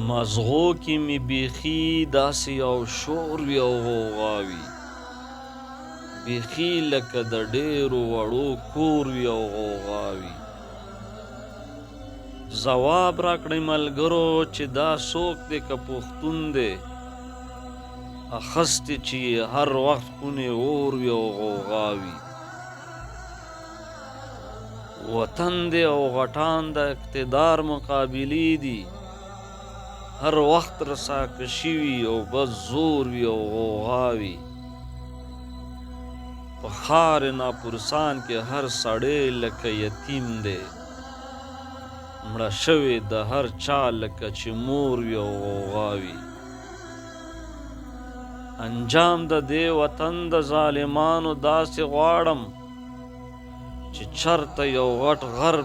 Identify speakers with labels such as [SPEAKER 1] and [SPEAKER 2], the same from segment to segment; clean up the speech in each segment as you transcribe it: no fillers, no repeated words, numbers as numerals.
[SPEAKER 1] مزغو کې مې بیخي داسې یو شور وي او غوغا وي، بیخي لکه د ډېرو وړو کور وي او غوغا وي. ځواب راکړئ ملګرو چې دا څوک دی که پښتون دی، اخستې چې هر وخت خونې اور وي او غوغا وي. وطن دی او غټان د اقتدار مقابلې دي، هر وخت رسا کشي وي او بس زور وي او غوغا وي. په ښار ناپورسان کې هر سړی لکه یتیم دی، مړه شوې د هر چا لکه چې مور وي او غوغا وي. انجام د دې وطن د ظالمانو داسې غواړم چې چرته یو غټ غر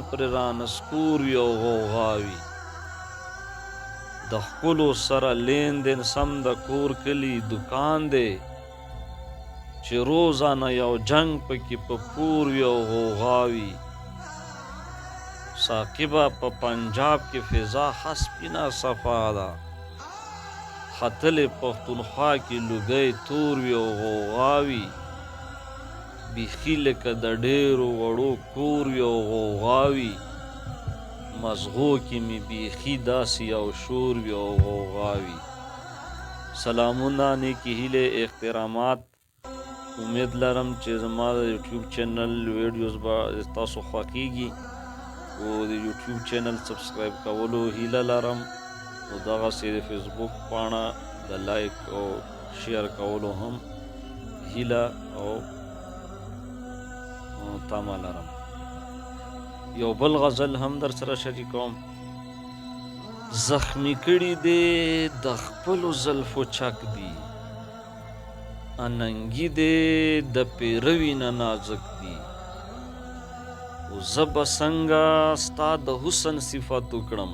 [SPEAKER 1] پرې رانسکور وي او غوغا وي. د ښکلو سره لین دین سم د کور کلي دکان دی، چې روزانه یو جنگ پکې په پور وي او غوغا وي. ساقبه په پنجاب کې فضا حسبینا صفا ده، ختلې پښتونخوا کې لوګی تور وي او غوغا وي. بیخي لکه د ډېرو وړو کور وي او غوغا وي. مزغو کې مې بیخي داسې یو شور وي او غوغا وي. سلامونه، نیکې هیلې، احترامات. امید لرم چې زما د یوټیوب چینل ویډیوز به تاسو خوښیږي او د یوټیوب چینل سبسکرایب کولو هیله لرم او دغسې د فیسبوک پاڼه د لایک او شیر کولو هم هیله او تمه لرم. یو بل غزل هم در سره شریکوم. زخمی کړي دې د خپلو زلفو چک دي، اننګي دې د پیروي نه نازک دي. او زه به څنګه ستا د حسن صفت وکړم،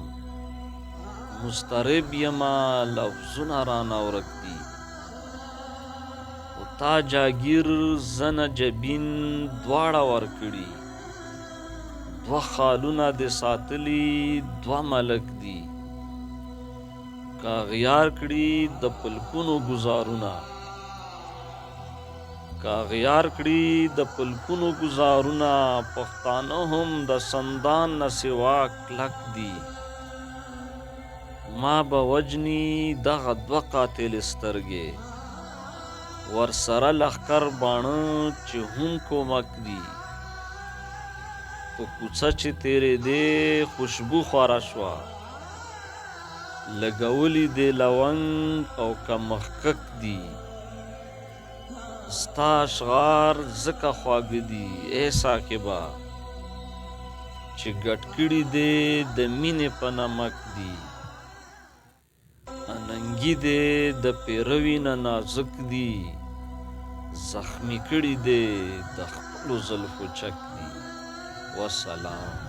[SPEAKER 1] مضطرب یمه لفظونه رانه ورک دي. او تا جاګیر زنه جبین دواړه ورکړي، دوه خالونه دې ساتلي دوه ملک دي. که اغیار کړي د پلکونو ګزارونه، پښتانه هم د سندان نه سوا کلک دي. ما به وجني دغه دوه قاتل سترګې، ورسره لښکر باڼه چې هم کومک دي. په کوڅه چې تېرېدې خوشبو خوره شوه، لګولي دې لونګ او که مخکک دي. ستا اشعار ځکه خواږه دي ای ساقبه، چې ګډ کړي دې د مینې په نمک دي. اننګي دې د پیروي نه نازک دي، زخمی کړي دې د خپلو زلفو چک دي. والسلام.